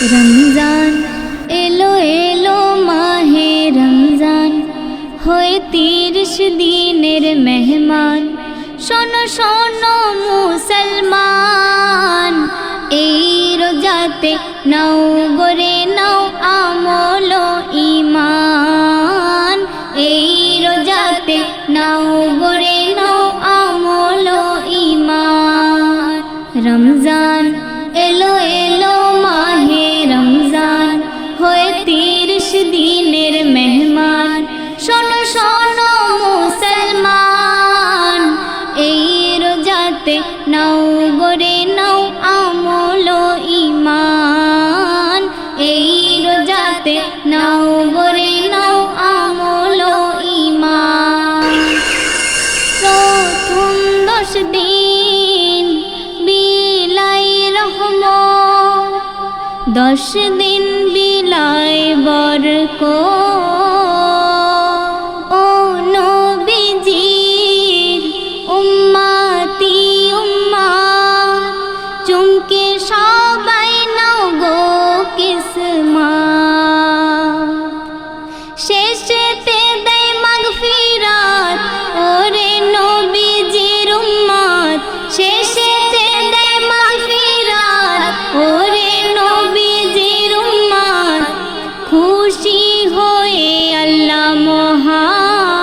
রমজান এলো এলো মাহে রমজান হয়ে 30 দিনের মেহমান। শোনো শোনো মুসলমান, এই রোজাতে নাও গরে নাও আমল ঈমান। এই রোজাতে নাও গরে নাও আমল ঈমান। রমজান এলো এলো মাহে রমজান হয়ে 30 দিনের মেহমান। শোনো শোনো মুসলমান, এই রোজাতে নাও গরে নাও আমল ঈমান। এই রোজাতে নাও গরে নাও আমল ঈমান। প্রথম 10 দিন বিলাই রহমত, 10 দিন বিলাই বরকত। ও নবীজির উম্মতি উম্মাত, চুমকে সবাই নাও গো কিসমত। শেষেতে দেয় মাগফিরাত, ওরে নবীজির উম্মত। শেষেতে দেয় মাগফিরাত, ওরে নবীজির উম্মত। খুশি হয়ে আল্লাহ মহান,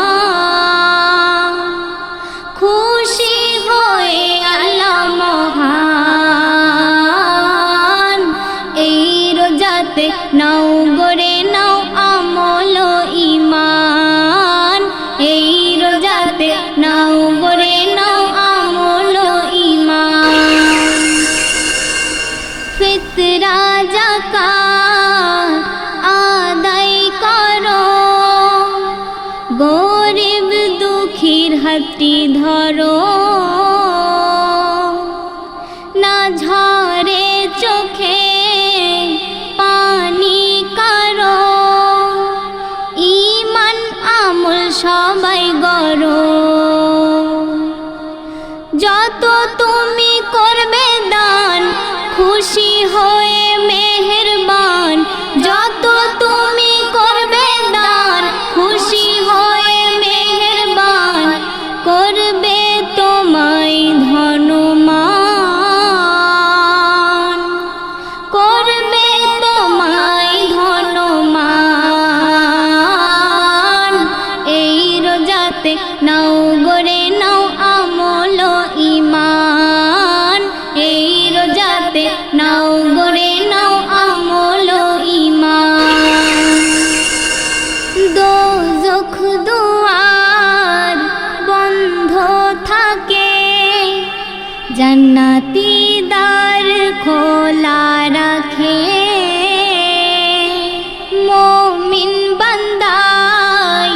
খুশি হয়ে আল্লাহ মহান। এই রোজাতে নাও গরে নাও আমল ঈমান। এই রোজাতে নাও গরে নাও আমল ঈমান। ফিতরা যাকাত আদায় করো, গরিব দুঃখীর হাতটি ধরো। না ঝরে চোখে পানি কারো, ঈমান আমল সবাই গড়ো। যত তুমি করবে দান, খুশি হয়ে মেহেরবান। যত তুমি করবে দান, খুশি হয়ে মেহেরবান। করবে তোমায় ধনমান, করবে তোমায় ধনমান। এই রোজাতে নাও গরে নাও আমল ঈমান। এই রোজাতে নাও গরে নাও আমল ঈমান। দোজখ দুয়ার বন্ধ থাকে, জান্নাতি দ্বার খোলা রাখে। মুমিন বান্দাই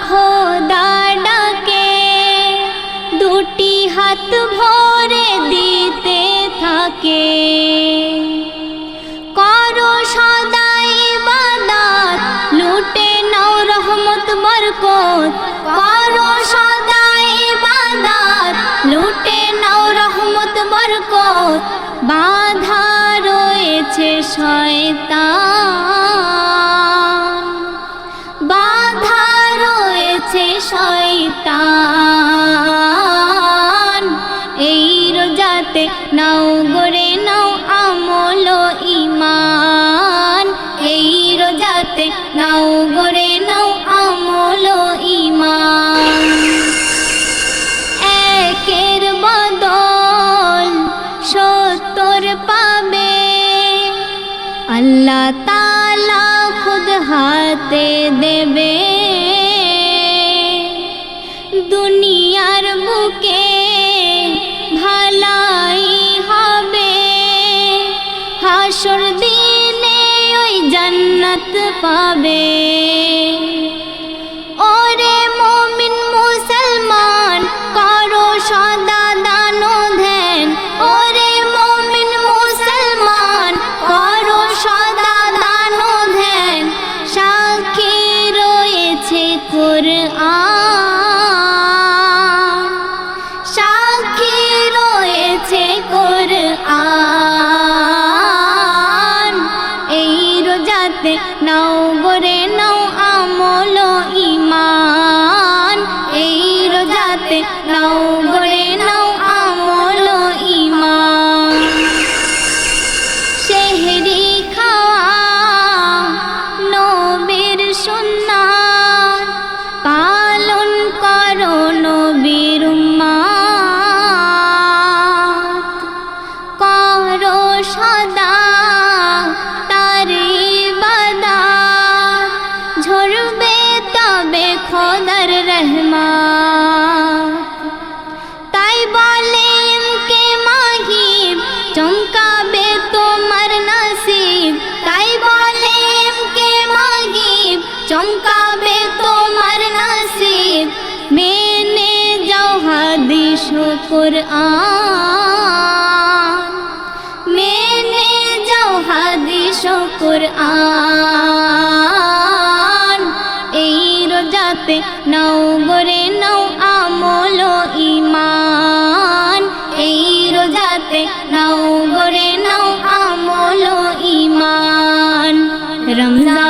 খোদা ডাকে, দুটি হাত ভরে দিতে থাকে। করো সদাই ইবাদত, লুটে নাও রহমত বরকত। করো সদাই ইবাদত, লুটে নাও রহমত বরকত। বাধা রয়েছে শয়তান, বাধা রয়েছে শয়তান। এই রোজাতে নাও গরে নাও আমল ঈমান। এই রোজাতে নাও গরে নাও আমল ঈমান। একের বদল 70 পাবে, আল্লাহ তাআলা খুদ হাতে দেবে। দুনিয়ার বুকে ভালাই হবে, হাসর দিনে ওই জান্নাত পাবে। ওরে মুমিন মুসলমান, করো সদা দান ও ধ্যান। ওরে মুমিন মুসলমান, করো সদা দান ও ধ্যান। সাক্ষী রয়েছে কুরআন, সাক্ষী রয়েছে কুরআন। কুরআন মেনে যাও হাদিস ও কুরআন এই রোজাতে নাও গরে নাও আমল ও ঈমান এই রোজাতে নাও গরে নাও আমল ও ঈমান রমজান